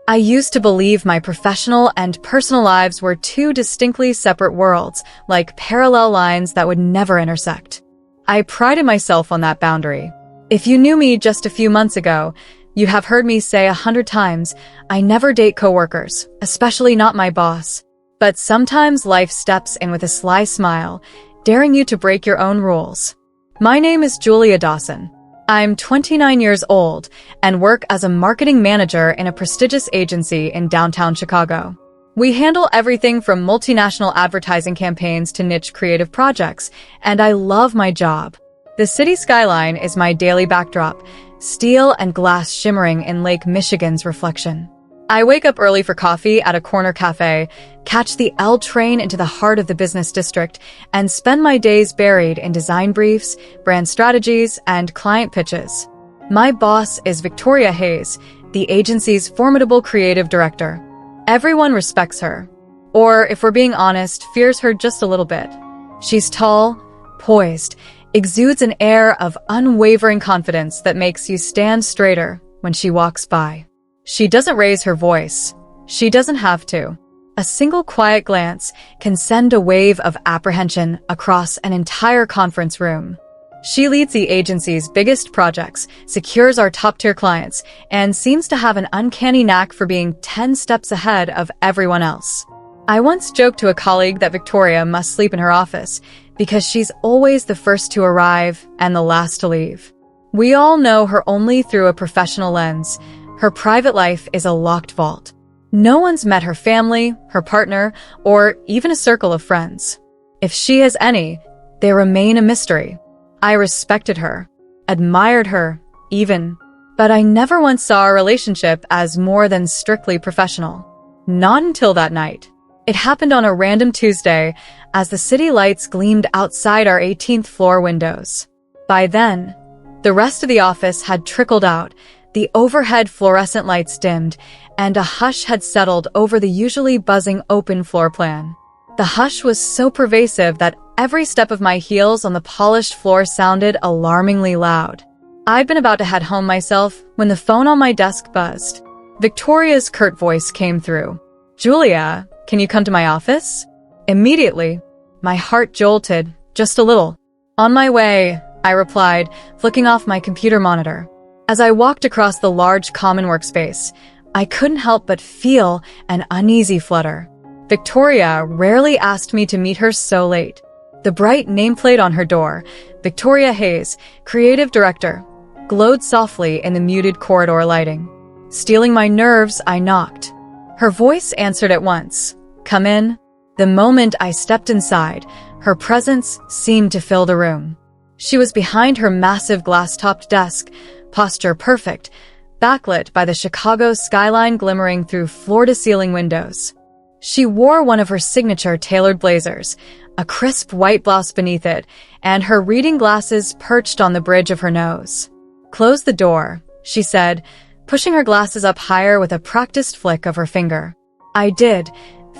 I used to believe my professional and personal lives were two distinctly separate worlds, like parallel lines that would never intersect. I prided myself on that boundary. If you knew me just a few months ago, you have heard me say 100 times, I never date coworkers, especially not my boss. But sometimes life steps in with a sly smile, daring you to break your own rules. My name is Julia Dawson. I'm 29 years old and work as a marketing manager in a prestigious agency in downtown Chicago. We handle everything from multinational advertising campaigns to niche creative projects, and I love my job. The city skyline is my daily backdrop, steel and glass shimmering in Lake Michigan's reflection. I wake up early for coffee at a corner cafe, catch the L train into the heart of the business district, and spend my days buried in design briefs, brand strategies, and client pitches. My boss is Victoria Hayes, the agency's formidable creative director. Everyone respects her, or if we're being honest, fears her just a little bit. She's tall, poised, exudes an air of unwavering confidence that makes you stand straighter when she walks by. She doesn't raise her voice. She doesn't have to. A single quiet glance can send a wave of apprehension across an entire conference room. She leads the agency's biggest projects, secures our top-tier clients, and seems to have an uncanny knack for being 10 steps ahead of everyone else. I once joked to a colleague that Victoria must sleep in her office because she's always the first to arrive and the last to leave. We all know her only through a professional lens. Her private life is a locked vault. No one's met her family, her partner, or even a circle of friends. If she has any, they remain a mystery. I respected her, admired her, even, but I never once saw our relationship as more than strictly professional. Not until that night. It happened on a random Tuesday as the city lights gleamed outside our 18th floor windows. By then, the rest of the office had trickled out, the overhead fluorescent lights dimmed, and a hush had settled over the usually buzzing open floor plan. The hush was so pervasive that every step of my heels on the polished floor sounded alarmingly loud. I'd been about to head home myself when the phone on my desk buzzed. Victoria's curt voice came through. Julia, can you come to my office? Immediately, my heart jolted, just a little. On my way, I replied, flicking off my computer monitor. As I walked across the large common workspace, I couldn't help but feel an uneasy flutter. Victoria rarely asked me to meet her so late. The bright nameplate on her door, Victoria Hayes, creative director, glowed softly in the muted corridor lighting. Stealing my nerves, I knocked. Her voice answered at once. Come in. The moment I stepped inside, her presence seemed to fill the room. She was behind her massive glass-topped desk, posture perfect, backlit by the Chicago skyline glimmering through floor-to-ceiling windows. She wore one of her signature tailored blazers, a crisp white blouse beneath it, and her reading glasses perched on the bridge of her nose. Close the door, she said, pushing her glasses up higher with a practiced flick of her finger. I did,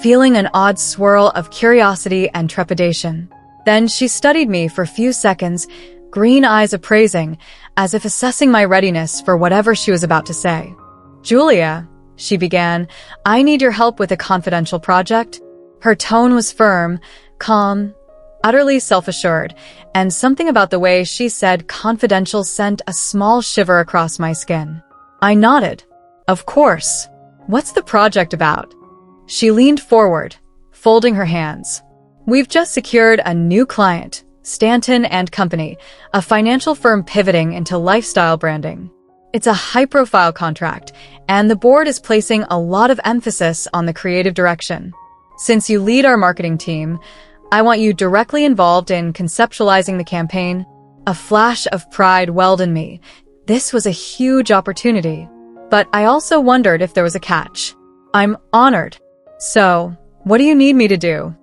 feeling an odd swirl of curiosity and trepidation. Then she studied me for a few seconds, green eyes appraising, as if assessing my readiness for whatever she was about to say. Julia, she began, I need your help with a confidential project. Her tone was firm, calm, utterly self-assured, and something about the way she said confidential sent a small shiver across my skin. I nodded. Of course. What's the project about? She leaned forward, folding her hands. We've just secured a new client, Stanton and Company, a financial firm pivoting into lifestyle branding. It's a high-profile contract, and the board is placing a lot of emphasis on the creative direction. Since you lead our marketing team, I want you directly involved in conceptualizing the campaign. A flash of pride welled in me. This was a huge opportunity. But I also wondered if there was a catch. I'm honored. So, what do you need me to do?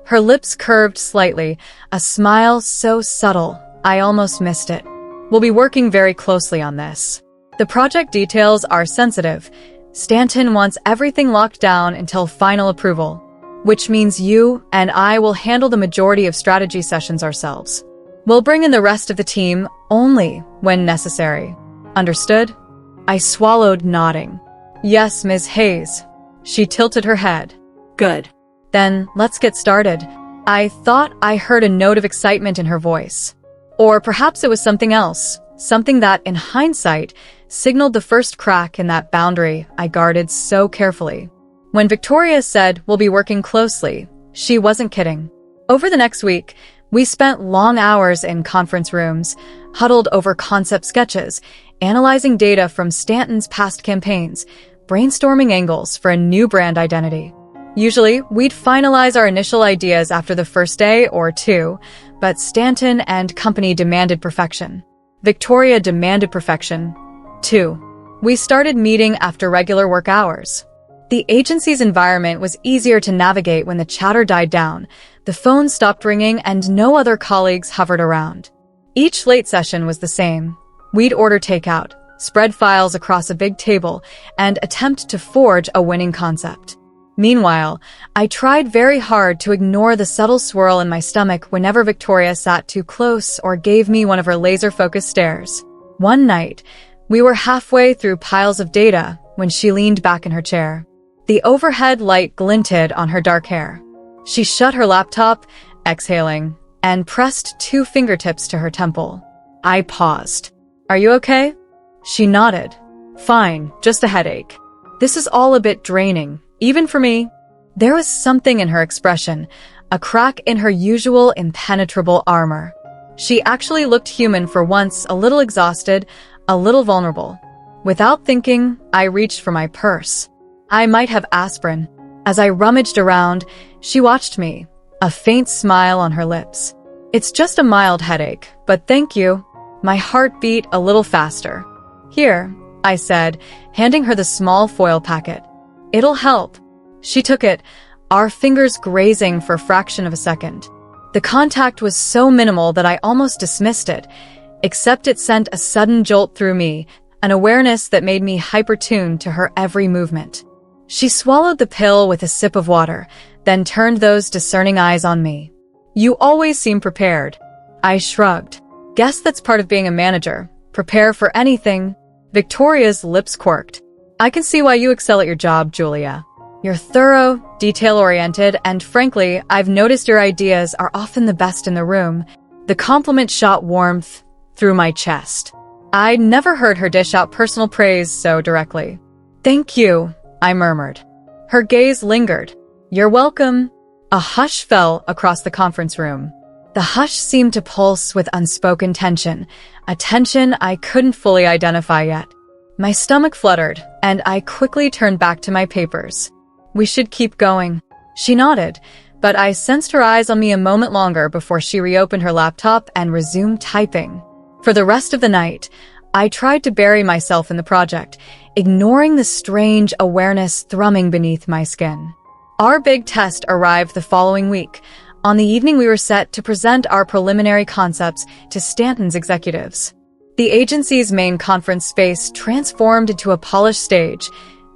Her lips curved slightly, a smile so subtle, I almost missed it. We'll be working very closely on this. The project details are sensitive. Stanton wants everything locked down until final approval, which means you and I will handle the majority of strategy sessions ourselves. We'll bring in the rest of the team only when necessary. Understood? I swallowed, nodding. Yes, Ms. Hayes. She tilted her head. Good. Then, let's get started. I thought I heard a note of excitement in her voice. Or perhaps it was something else, something that, in hindsight, signaled the first crack in that boundary I guarded so carefully. When Victoria said we'll be working closely, she wasn't kidding. Over the next week, we spent long hours in conference rooms, huddled over concept sketches, analyzing data from Stanton's past campaigns, brainstorming angles for a new brand identity. Usually, we'd finalize our initial ideas after the first day or two, but Stanton and company demanded perfection. Victoria demanded perfection, too. We started meeting after regular work hours. The agency's environment was easier to navigate when the chatter died down, the phone stopped ringing, and no other colleagues hovered around. Each late session was the same. We'd order takeout, spread files across a big table, and attempt to forge a winning concept. Meanwhile, I tried very hard to ignore the subtle swirl in my stomach whenever Victoria sat too close or gave me one of her laser-focused stares. One night, we were halfway through piles of data when she leaned back in her chair. The overhead light glinted on her dark hair. She shut her laptop, exhaling, and pressed 2 fingertips to her temple. I paused. "Are you okay?" She nodded. "Fine, just a headache." This is all a bit draining, even for me. There was something in her expression, a crack in her usual impenetrable armor. She actually looked human for once, a little exhausted, a little vulnerable. Without thinking, I reached for my purse. I might have aspirin. As I rummaged around, she watched me, a faint smile on her lips. "It's just a mild headache, but thank you." My heart beat a little faster. "Here," I said, handing her the small foil packet. "It'll help." She took it, our fingers grazing for a fraction of a second. The contact was so minimal that I almost dismissed it, except it sent a sudden jolt through me, an awareness that made me hyper-tuned to her every movement. She swallowed the pill with a sip of water, then turned those discerning eyes on me. "You always seem prepared." I shrugged. "Guess that's part of being a manager. Prepare for anything." Victoria's lips quirked. "I can see why you excel at your job, Julia. You're thorough, detail-oriented, and frankly, I've noticed your ideas are often the best in the room." The compliment shot warmth through my chest. I'd never heard her dish out personal praise so directly. "Thank you," I murmured. Her gaze lingered. "You're welcome." A hush fell across the conference room. The hush seemed to pulse with unspoken tension, a tension I couldn't fully identify yet. My stomach fluttered, and I quickly turned back to my papers. "We should keep going." She nodded, but I sensed her eyes on me a moment longer before she reopened her laptop and resumed typing. For the rest of the night, I tried to bury myself in the project, ignoring the strange awareness thrumming beneath my skin. Our big test arrived the following week, on the evening we were set to present our preliminary concepts to Stanton's executives. The agency's main conference space transformed into a polished stage,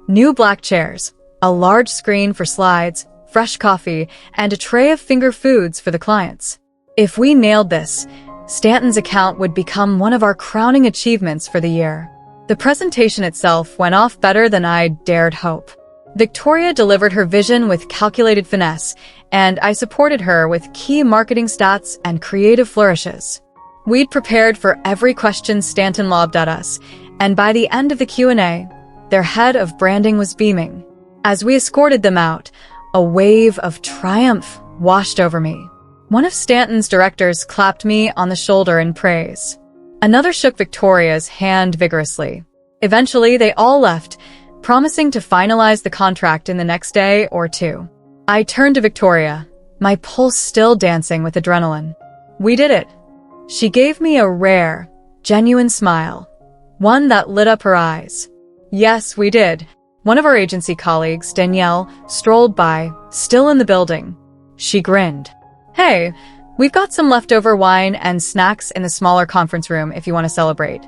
new black chairs, a large screen for slides, fresh coffee, and a tray of finger foods for the clients. If we nailed this, Stanton's account would become one of our crowning achievements for the year. The presentation itself went off better than I'd dared hope. Victoria delivered her vision with calculated finesse, and I supported her with key marketing stats and creative flourishes. We'd prepared for every question Stanton lobbed at us, and by the end of the Q&A, their head of branding was beaming. As we escorted them out, a wave of triumph washed over me. One of Stanton's directors clapped me on the shoulder in praise. Another shook Victoria's hand vigorously. Eventually, they all left, promising to finalize the contract in the next day or two. I turned to Victoria, my pulse still dancing with adrenaline. "We did it." She gave me a rare, genuine smile, one that lit up her eyes. "Yes, we did." One of our agency colleagues, Danielle, strolled by, still in the building. She grinned. "Hey, we've got some leftover wine and snacks in the smaller conference room if you want to celebrate.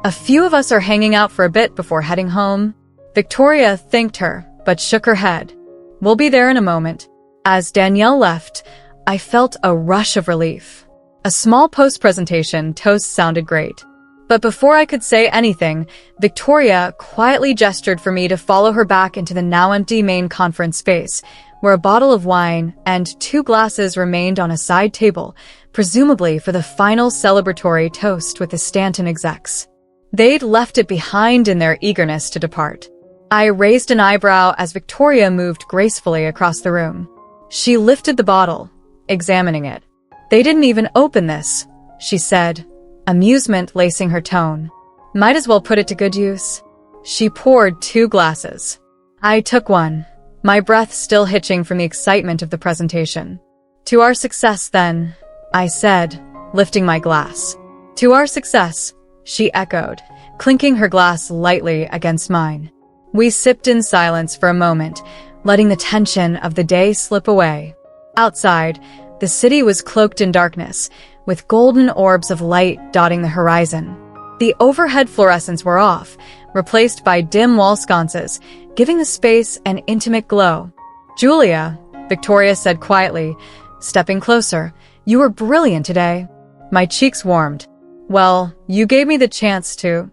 A few of us are hanging out for a bit before heading home." Victoria thanked her, but shook her head. "We'll be there in a moment." As Danielle left, I felt a rush of relief. A small post-presentation toast sounded great. But before I could say anything, Victoria quietly gestured for me to follow her back into the now empty main conference space, where a bottle of wine and 2 glasses remained on a side table, presumably for the final celebratory toast with the Stanton execs. They'd left it behind in their eagerness to depart. I raised an eyebrow as Victoria moved gracefully across the room. She lifted the bottle, examining it. "They didn't even open this," she said, amusement lacing her tone. "Might as well put it to good use." She poured 2 glasses. I took one, my breath still hitching from the excitement of the presentation. "To our success, then," I said, lifting my glass. "To our success," she echoed, clinking her glass lightly against mine. We sipped in silence for a moment, letting the tension of the day slip away. Outside, the city was cloaked in darkness, with golden orbs of light dotting the horizon. The overhead fluorescents were off, replaced by dim wall sconces, giving the space an intimate glow. "Julia," Victoria said quietly, stepping closer, "you were brilliant today." My cheeks warmed. "Well, you gave me the chance to."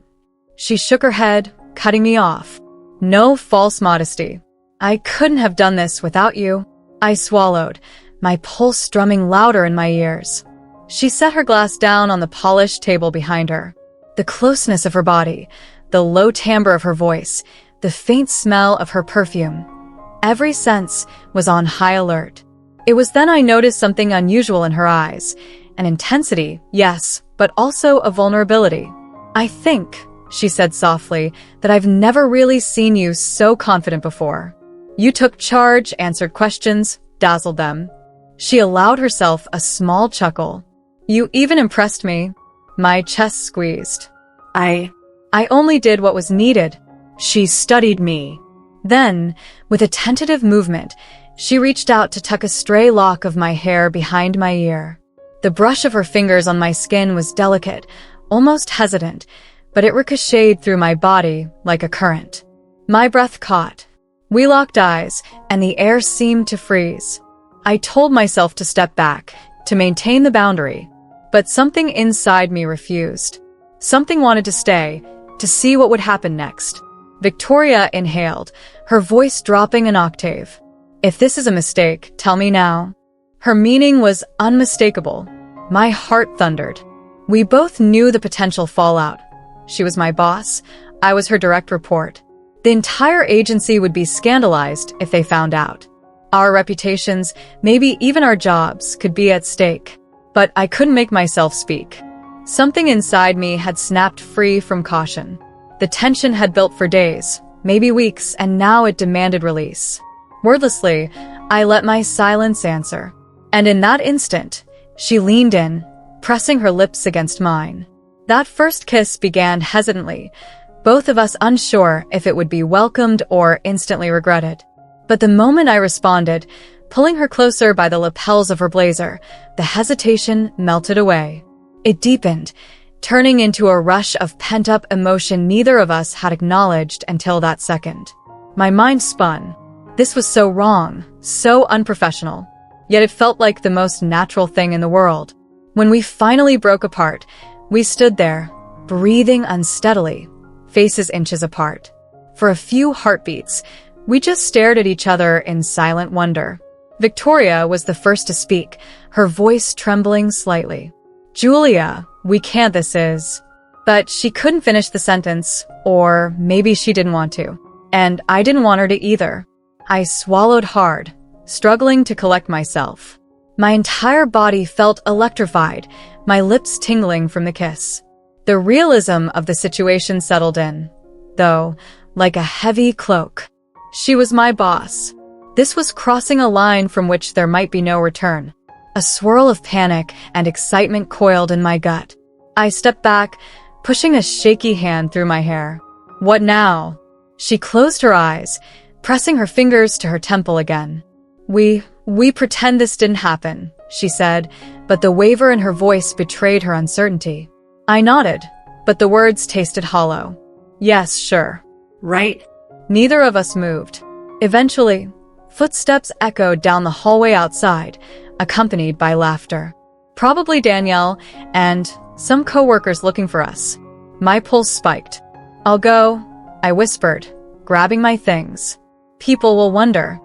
She shook her head, cutting me off. "No false modesty. I couldn't have done this without you." I swallowed, my pulse drumming louder in my ears. She set her glass down on the polished table behind her. The closeness of her body, the low timbre of her voice, the faint smell of her perfume. Every sense was on high alert. It was then I noticed something unusual in her eyes. An intensity, yes, but also a vulnerability. "I think," she said softly, "that I've never really seen you so confident before. You took charge, answered questions, dazzled them." She allowed herself a small chuckle. "You even impressed me." My chest squeezed. I only did what was needed." She studied me. Then, with a tentative movement, she reached out to tuck a stray lock of my hair behind my ear. The brush of her fingers on my skin was delicate, almost hesitant, but it ricocheted through my body like a current. My breath caught. We locked eyes, and the air seemed to freeze. I told myself to step back, to maintain the boundary, but something inside me refused. Something wanted to stay, to see what would happen next. Victoria inhaled, her voice dropping an octave. "If this is a mistake, tell me now." Her meaning was unmistakable. My heart thundered. We both knew the potential fallout. She was my boss. I was her direct report. The entire agency would be scandalized if they found out. Our reputations, maybe even our jobs, could be at stake. But I couldn't make myself speak. Something inside me had snapped free from caution. The tension had built for days, maybe weeks, and now it demanded release. Wordlessly, I let my silence answer. And in that instant, she leaned in, pressing her lips against mine. That first kiss began hesitantly, both of us unsure if it would be welcomed or instantly regretted. But the moment I responded, pulling her closer by the lapels of her blazer, the hesitation melted away. It deepened, turning into a rush of pent-up emotion neither of us had acknowledged until that second. My mind spun. This was so wrong, so unprofessional. Yet it felt like the most natural thing in the world. When we finally broke apart, we stood there, breathing unsteadily, faces inches apart. For a few heartbeats, we just stared at each other in silent wonder. Victoria was the first to speak, her voice trembling slightly. "Julia, we can't, this is..." But she couldn't finish the sentence, or maybe she didn't want to. And I didn't want her to either. I swallowed hard, struggling to collect myself. My entire body felt electrified, my lips tingling from the kiss. The realism of the situation settled in, though, like a heavy cloak. She was my boss. This was crossing a line from which there might be no return. A swirl of panic and excitement coiled in my gut. I stepped back, pushing a shaky hand through my hair. "What now?" She closed her eyes, pressing her fingers to her temple again. We pretend this didn't happen," she said, but the waver in her voice betrayed her uncertainty. I nodded, but the words tasted hollow. "Yes, sure." Right? Neither of us moved. Eventually, footsteps echoed down the hallway outside, accompanied by laughter. Probably Danielle and some co-workers looking for us. My pulse spiked. "I'll go," I whispered, grabbing my things. "People will wonder."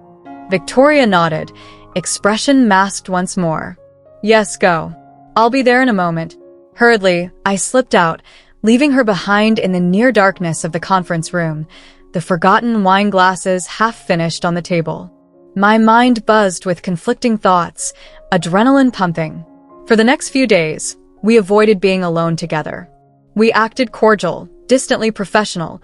Victoria nodded, expression masked once more. "Yes, go. I'll be there in a moment." Hurriedly, I slipped out, leaving her behind in the near darkness of the conference room, the forgotten wine glasses half finished on the table. My mind buzzed with conflicting thoughts, adrenaline pumping. For the next few days, we avoided being alone together. We acted cordial, distantly professional,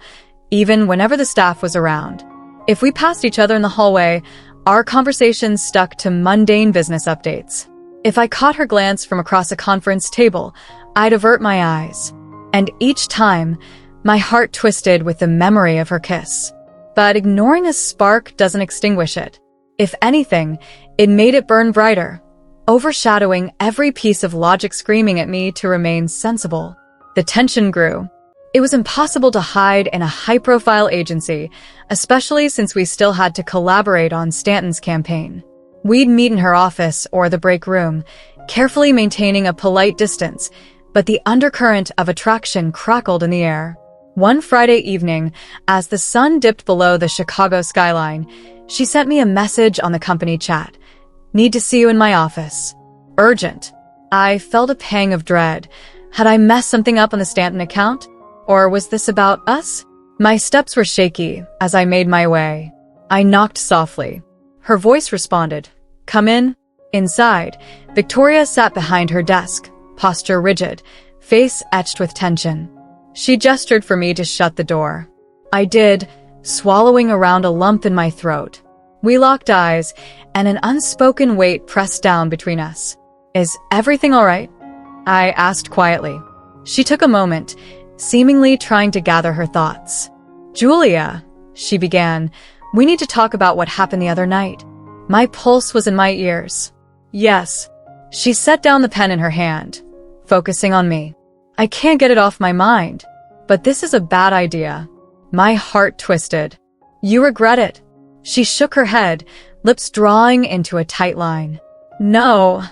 even whenever the staff was around. If we passed each other in the hallway, our conversations stuck to mundane business updates. If I caught her glance from across a conference table, I'd avert my eyes. And each time, my heart twisted with the memory of her kiss. But ignoring a spark doesn't extinguish it. If anything, it made it burn brighter, overshadowing every piece of logic screaming at me to remain sensible. The tension grew. It was impossible to hide in a high-profile agency, especially since we still had to collaborate on Stanton's campaign. We'd meet in her office or the break room, carefully maintaining a polite distance, but the undercurrent of attraction crackled in the air. One Friday evening, as the sun dipped below the Chicago skyline, she sent me a message on the company chat. "Need to see you in my office. Urgent." I felt a pang of dread. Had I messed something up on the Stanton account? Or was this about us? My steps were shaky as I made my way. I knocked softly. Her voice responded. "Come in." Inside, Victoria sat behind her desk, posture rigid, face etched with tension. She gestured for me to shut the door. I did, swallowing around a lump in my throat. We locked eyes, and an unspoken weight pressed down between us. "Is everything all right?" I asked quietly. She took a moment, seemingly trying to gather her thoughts. "Julia," she began, "we need to talk about what happened the other night." My pulse was in my ears. "Yes." She set down the pen in her hand, focusing on me. "I can't get it off my mind, but this is a bad idea." My heart twisted. "You regret it?" She shook her head, lips drawing into a tight line. "No,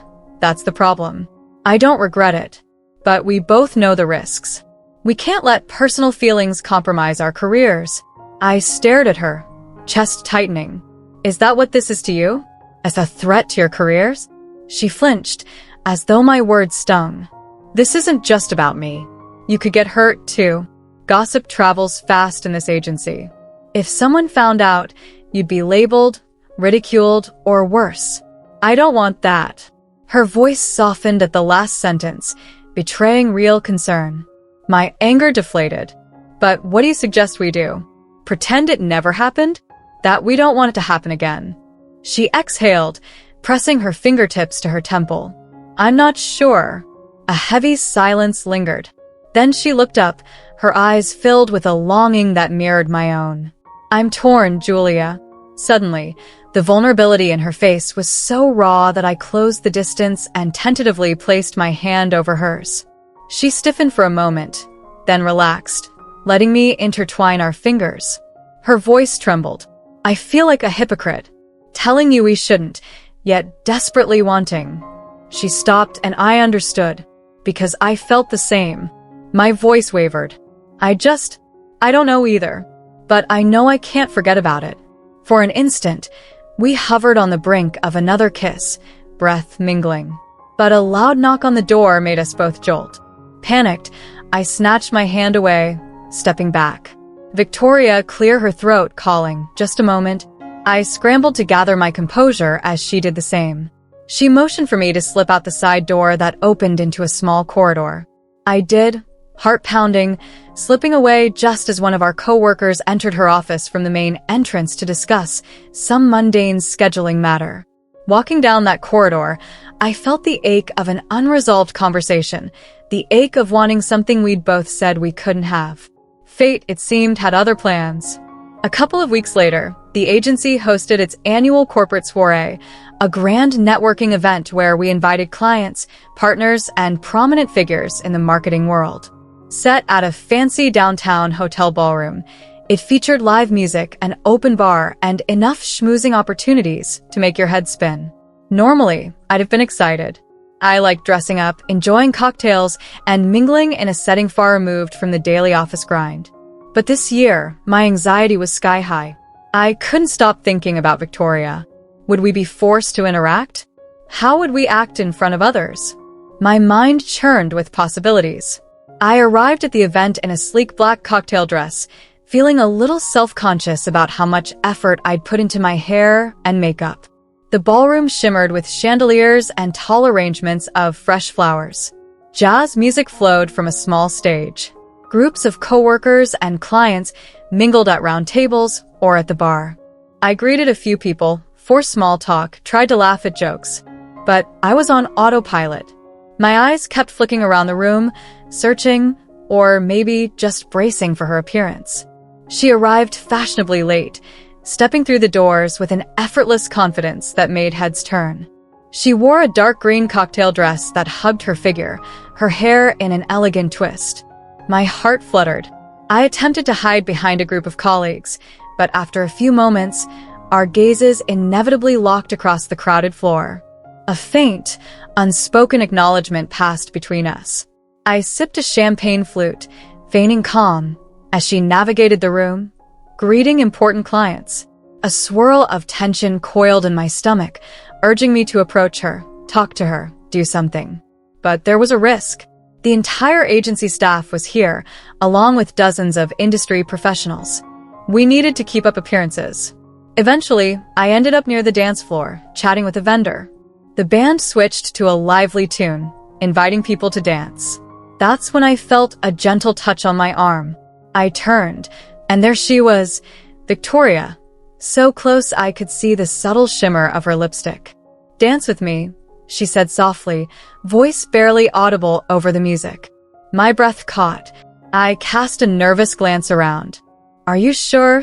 that's the problem. I don't regret it, but we both know the risks. We can't let personal feelings compromise our careers." I stared at her, chest tightening. "Is that what this is to you? As a threat to your careers?" She flinched, as though my words stung. "This isn't just about me. You could get hurt, too. Gossip travels fast in this agency. If someone found out, you'd be labeled, ridiculed, or worse. I don't want that." Her voice softened at the last sentence, betraying real concern. My anger deflated. "But what do you suggest we do? Pretend it never happened? That we don't want it to happen again?" She exhaled, pressing her fingertips to her temple. "I'm not sure." A heavy silence lingered. Then she looked up, her eyes filled with a longing that mirrored my own. "I'm torn, Julia." Suddenly, the vulnerability in her face was so raw that I closed the distance and tentatively placed my hand over hers. She stiffened for a moment, then relaxed, letting me intertwine our fingers. Her voice trembled. "I feel like a hypocrite, telling you we shouldn't, yet desperately wanting." She stopped and I understood, because I felt the same. My voice wavered. I don't know either, but I know I can't forget about it." For an instant, we hovered on the brink of another kiss, breath mingling. But a loud knock on the door made us both jolt. Panicked, I snatched my hand away, stepping back. Victoria cleared her throat, calling, "Just a moment." I scrambled to gather my composure as she did the same. She motioned for me to slip out the side door that opened into a small corridor. I did, heart pounding, slipping away just as one of our coworkers entered her office from the main entrance to discuss some mundane scheduling matter. Walking down that corridor, I felt the ache of an unresolved conversation, the ache of wanting something we'd both said we couldn't have. Fate, it seemed, had other plans. A couple of weeks later, the agency hosted its annual corporate soiree, a grand networking event where we invited clients, partners, and prominent figures in the marketing world. Set at a fancy downtown hotel ballroom, it featured live music, an open bar, and enough schmoozing opportunities to make your head spin. Normally, I'd have been excited. I like dressing up, enjoying cocktails, and mingling in a setting far removed from the daily office grind. But this year, my anxiety was sky high. I couldn't stop thinking about Victoria. Would we be forced to interact? How would we act in front of others? My mind churned with possibilities. I arrived at the event in a sleek black cocktail dress, feeling a little self-conscious about how much effort I'd put into my hair and makeup. The ballroom shimmered with chandeliers and tall arrangements of fresh flowers. Jazz music flowed from a small stage. Groups of coworkers and clients mingled at round tables or at the bar. I greeted a few people, forced small talk, tried to laugh at jokes. But I was on autopilot. My eyes kept flicking around the room, searching, or maybe just bracing for her appearance. She arrived fashionably late, stepping through the doors with an effortless confidence that made heads turn. She wore a dark green cocktail dress that hugged her figure, her hair in an elegant twist. My heart fluttered. I attempted to hide behind a group of colleagues, but after a few moments, our gazes inevitably locked across the crowded floor. A faint, unspoken acknowledgement passed between us. I sipped a champagne flute, feigning calm, as she navigated the room, greeting important clients. A swirl of tension coiled in my stomach, urging me to approach her, talk to her, do something. But there was a risk. The entire agency staff was here, along with dozens of industry professionals. We needed to keep up appearances. Eventually, I ended up near the dance floor, chatting with a vendor. The band switched to a lively tune, inviting people to dance. That's when I felt a gentle touch on my arm. I turned, and there she was, Victoria, so close I could see the subtle shimmer of her lipstick. "Dance with me," she said softly, voice barely audible over the music. My breath caught. I cast a nervous glance around. "Are you sure?"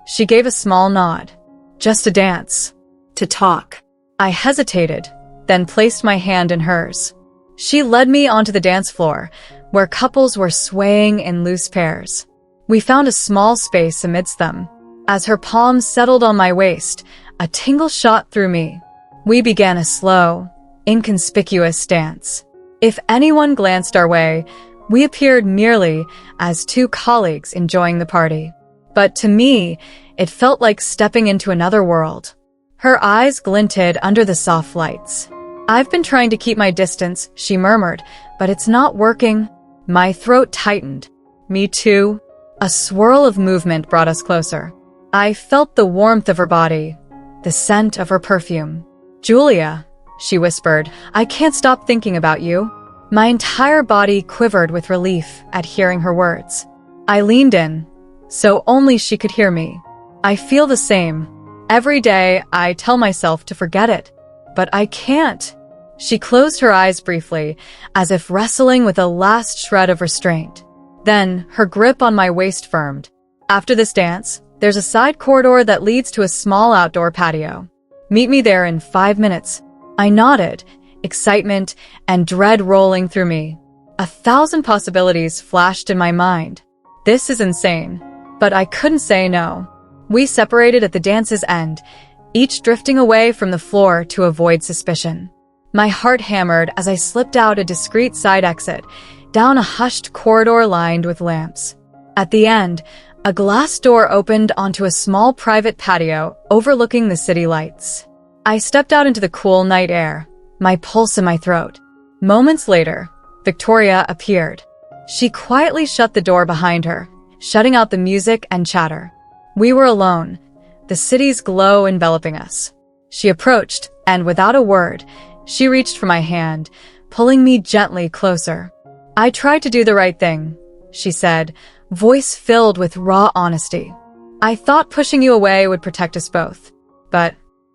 She gave a small nod. "Just a dance. To talk." I hesitated, then placed my hand in hers. She led me onto the dance floor, where couples were swaying in loose pairs. We found a small space amidst them. As her palms settled on my waist, a tingle shot through me. We began a slow, inconspicuous dance. If anyone glanced our way, we appeared merely as two colleagues enjoying the party. But to me, it felt like stepping into another world. Her eyes glinted under the soft lights. "I've been trying to keep my distance," she murmured, "but it's not working." My throat tightened. "Me too." A swirl of movement brought us closer. I felt the warmth of her body, the scent of her perfume. "Julia," she whispered, "I can't stop thinking about you." My entire body quivered with relief at hearing her words. I leaned in, so only she could hear me. "I feel the same. Every day I tell myself to forget it, but I can't." She closed her eyes briefly, as if wrestling with a last shred of restraint. Then, her grip on my waist firmed. "After this dance, there's a side corridor that leads to a small outdoor patio. Meet me there in 5 minutes." I nodded, excitement and dread rolling through me. 1,000 possibilities flashed in my mind. This is insane. But I couldn't say no. We separated at the dance's end, each drifting away from the floor to avoid suspicion. My heart hammered as I slipped out a discreet side exit, down a hushed corridor lined with lamps. At the end, a glass door opened onto a small private patio overlooking the city lights. I stepped out into the cool night air, my pulse in my throat. Moments later, Victoria appeared. She quietly shut the door behind her, shutting out the music and chatter. We were alone, the city's glow enveloping us. She approached, and without a word, she reached for my hand, pulling me gently closer. "I tried to do the right thing," she said, voice filled with raw honesty. "I thought pushing you away would protect us both. But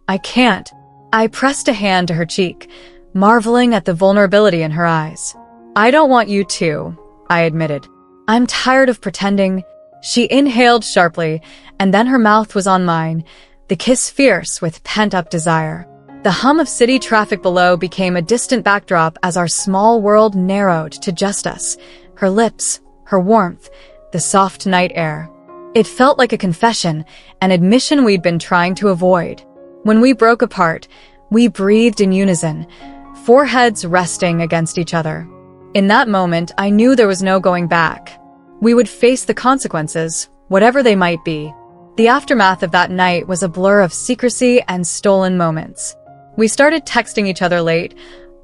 I can't." I pressed a hand to her cheek, marveling at the vulnerability in her eyes. "I don't want you to," I admitted. "I'm tired of pretending." She inhaled sharply, and then her mouth was on mine, the kiss fierce with pent-up desire. The hum of city traffic below became a distant backdrop as our small world narrowed to just us, her lips, her warmth, the soft night air. It felt like a confession, an admission we'd been trying to avoid. When we broke apart, we breathed in unison, foreheads resting against each other. In that moment, I knew there was no going back. We would face the consequences, whatever they might be. The aftermath of that night was a blur of secrecy and stolen moments. We started texting each other late,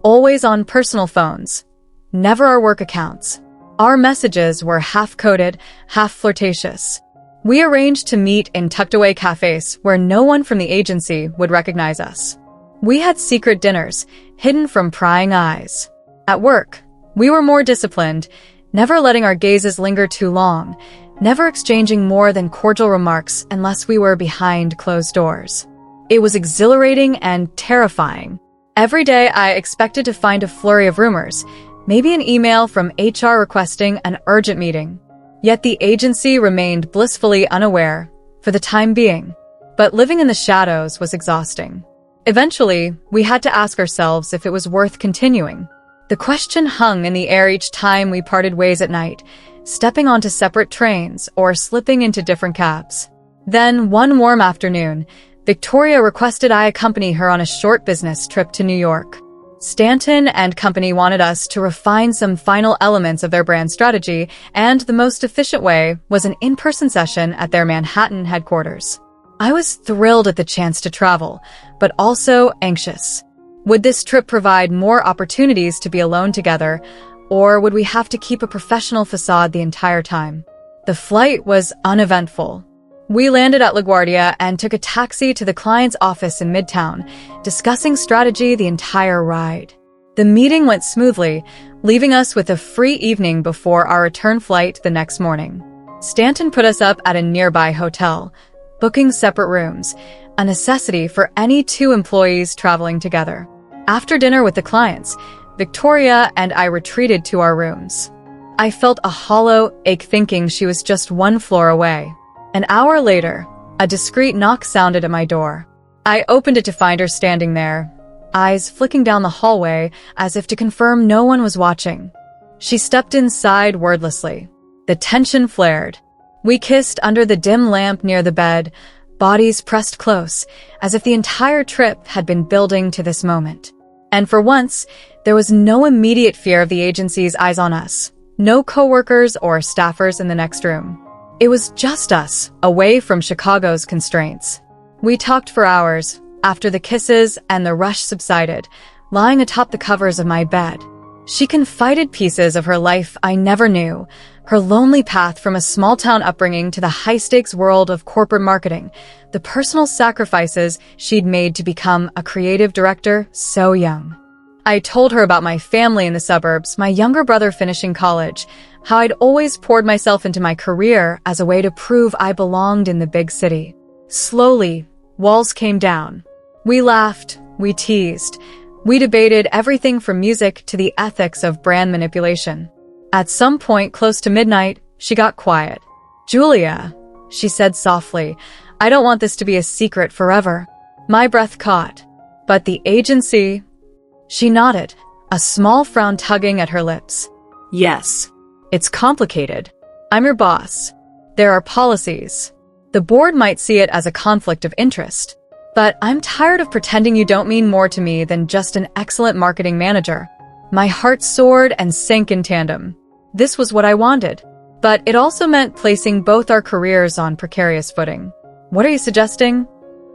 always on personal phones, never our work accounts. Our messages were half-coded, half-flirtatious. We arranged to meet in tucked-away cafes where no one from the agency would recognize us. We had secret dinners, hidden from prying eyes. At work, we were more disciplined, never letting our gazes linger too long, never exchanging more than cordial remarks unless we were behind closed doors. It was exhilarating and terrifying. Every day I expected to find a flurry of rumors, maybe an email from HR requesting an urgent meeting. Yet the agency remained blissfully unaware, for the time being. But living in the shadows was exhausting. Eventually, we had to ask ourselves if it was worth continuing. The question hung in the air each time we parted ways at night, stepping onto separate trains or slipping into different cabs. Then, one warm afternoon, Victoria requested I accompany her on a short business trip to New York. Stanton and company wanted us to refine some final elements of their brand strategy, and the most efficient way was an in-person session at their Manhattan headquarters. I was thrilled at the chance to travel, but also anxious. Would this trip provide more opportunities to be alone together, or would we have to keep a professional facade the entire time? The flight was uneventful. We landed at LaGuardia and took a taxi to the client's office in Midtown, discussing strategy the entire ride. The meeting went smoothly, leaving us with a free evening before our return flight the next morning. Stanton put us up at a nearby hotel, booking separate rooms, a necessity for any two employees traveling together. After dinner with the clients, Victoria and I retreated to our rooms. I felt a hollow ache thinking she was just one floor away. An hour later, a discreet knock sounded at my door. I opened it to find her standing there, eyes flicking down the hallway as if to confirm no one was watching. She stepped inside wordlessly. The tension flared. We kissed under the dim lamp near the bed, bodies pressed close, as if the entire trip had been building to this moment. And for once, there was no immediate fear of the agency's eyes on us, no coworkers or staffers in the next room. It was just us, away from Chicago's constraints. We talked for hours, after the kisses and the rush subsided, lying atop the covers of my bed. She confided pieces of her life I never knew, her lonely path from a small-town upbringing to the high-stakes world of corporate marketing, the personal sacrifices she'd made to become a creative director so young. I told her about my family in the suburbs, my younger brother finishing college, how I'd always poured myself into my career as a way to prove I belonged in the big city. Slowly, walls came down. We laughed, we teased, we debated everything from music to the ethics of brand manipulation. At some point close to midnight, she got quiet. "Julia," she said softly, "I don't want this to be a secret forever." My breath caught. "But the agency—" She nodded, a small frown tugging at her lips. "Yes. It's complicated. I'm your boss. There are policies. The board might see it as a conflict of interest. But I'm tired of pretending you don't mean more to me than just an excellent marketing manager." My heart soared and sank in tandem. This was what I wanted. But it also meant placing both our careers on precarious footing. "What are you suggesting?"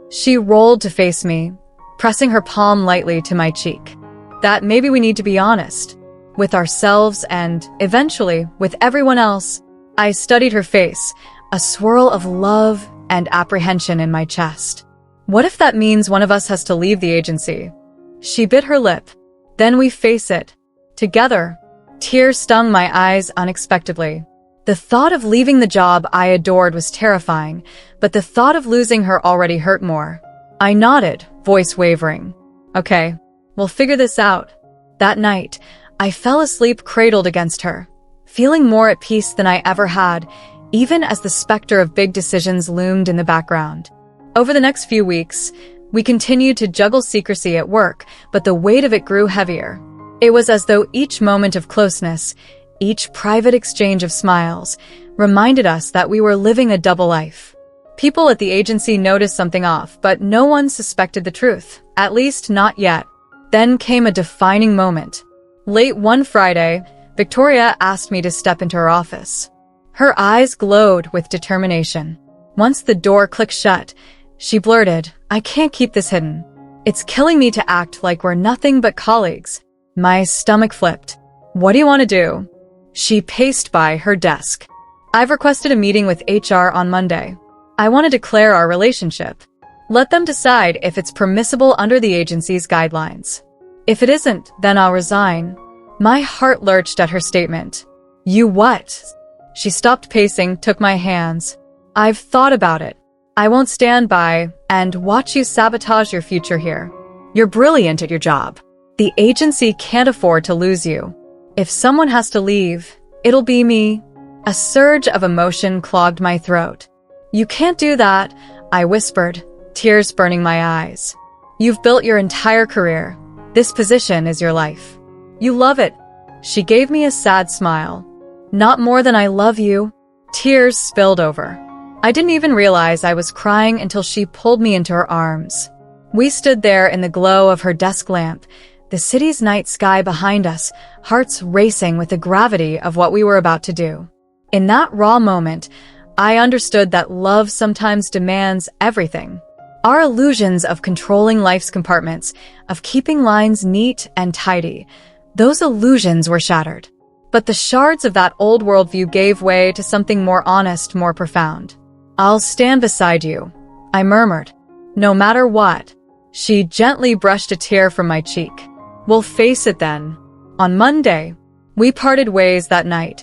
She rolled to face me, pressing her palm lightly to my cheek. "That maybe we need to be honest. With ourselves and, eventually, with everyone else." I studied her face, a swirl of love and apprehension in my chest. "What if that means one of us has to leave the agency?" She bit her lip. "Then we face it. Together." Tears stung my eyes unexpectedly. The thought of leaving the job I adored was terrifying, but the thought of losing her already hurt more. I nodded, voice wavering. "Okay, we'll figure this out." That night, I fell asleep cradled against her, feeling more at peace than I ever had, even as the specter of big decisions loomed in the background. Over the next few weeks, we continued to juggle secrecy at work, but the weight of it grew heavier. It was as though each moment of closeness, each private exchange of smiles, reminded us that we were living a double life. People at the agency noticed something off, but no one suspected the truth, at least not yet. Then came a defining moment. Late one Friday, Victoria asked me to step into her office. Her eyes glowed with determination. Once the door clicked shut, she blurted, "I can't keep this hidden. It's killing me to act like we're nothing but colleagues." My stomach flipped. "What do you want to do?" She paced by her desk. "I've requested a meeting with HR on Monday. I want to declare our relationship. Let them decide if it's permissible under the agency's guidelines. If it isn't, then I'll resign." My heart lurched at her statement. "You what?" She stopped pacing, took my hands. "I've thought about it. I won't stand by and watch you sabotage your future here. You're brilliant at your job. The agency can't afford to lose you. If someone has to leave, it'll be me." A surge of emotion clogged my throat. "You can't do that," I whispered, tears burning my eyes. "You've built your entire career. This position is your life. You love it." She gave me a sad smile. "Not more than I love you." Tears spilled over. I didn't even realize I was crying until she pulled me into her arms. We stood there in the glow of her desk lamp, the city's night sky behind us, hearts racing with the gravity of what we were about to do. In that raw moment, I understood that love sometimes demands everything. Our illusions of controlling life's compartments, of keeping lines neat and tidy, those illusions were shattered. But the shards of that old worldview gave way to something more honest, more profound. "I'll stand beside you," I murmured. "No matter what." She gently brushed a tear from my cheek. "We'll face it then." On Monday, we parted ways that night,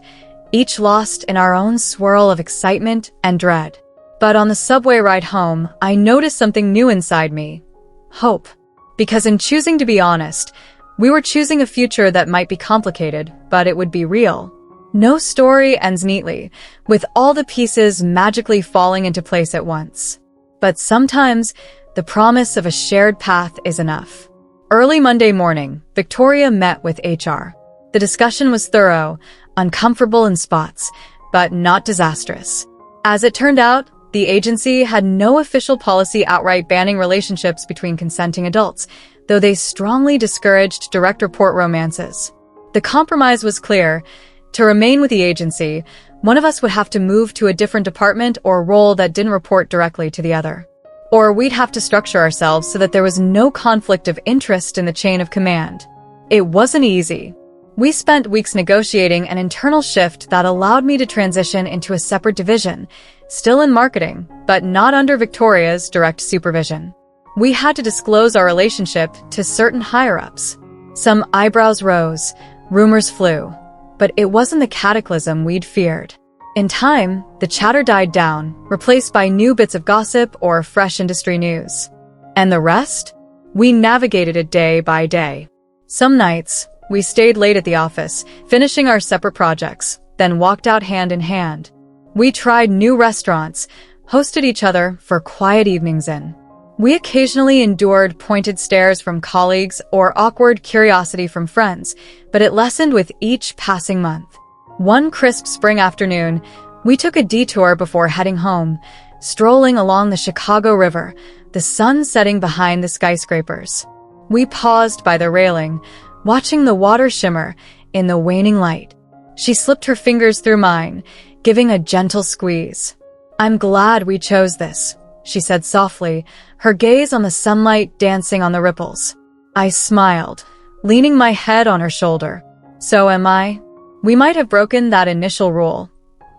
each lost in our own swirl of excitement and dread. But on the subway ride home, I noticed something new inside me. Hope. Because in choosing to be honest, we were choosing a future that might be complicated, but it would be real. No story ends neatly, with all the pieces magically falling into place at once. But sometimes, the promise of a shared path is enough. Early Monday morning, Victoria met with HR. The discussion was thorough, uncomfortable in spots, but not disastrous. As it turned out, the agency had no official policy outright banning relationships between consenting adults, though they strongly discouraged direct report romances. The compromise was clear. To remain with the agency, one of us would have to move to a different department or role that didn't report directly to the other. Or we'd have to structure ourselves so that there was no conflict of interest in the chain of command. It wasn't easy. We spent weeks negotiating an internal shift that allowed me to transition into a separate division, still in marketing, but not under Victoria's direct supervision. We had to disclose our relationship to certain higher-ups. Some eyebrows rose, rumors flew, but it wasn't the cataclysm we'd feared. In time, the chatter died down, replaced by new bits of gossip or fresh industry news. And the rest? We navigated it day by day. Some nights, we stayed late at the office, finishing our separate projects, then walked out hand in hand. We tried new restaurants, hosted each other for quiet evenings in. We occasionally endured pointed stares from colleagues or awkward curiosity from friends, but it lessened with each passing month. One crisp spring afternoon, we took a detour before heading home, strolling along the Chicago River, the sun setting behind the skyscrapers. We paused by the railing, watching the water shimmer in the waning light. She slipped her fingers through mine, giving a gentle squeeze. "I'm glad we chose this," she said softly, her gaze on the sunlight dancing on the ripples. I smiled, leaning my head on her shoulder. "So am I." We might have broken that initial rule.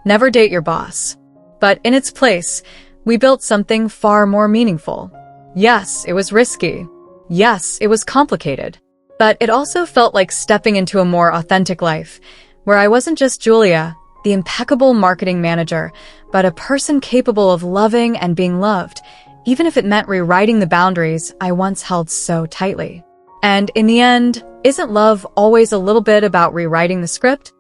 Never date your boss. But in its place, we built something far more meaningful. Yes, it was risky. Yes, it was complicated. But it also felt like stepping into a more authentic life, where I wasn't just Julia, the impeccable marketing manager, but a person capable of loving and being loved, even if it meant rewriting the boundaries I once held so tightly. And in the end, isn't love always a little bit about rewriting the script?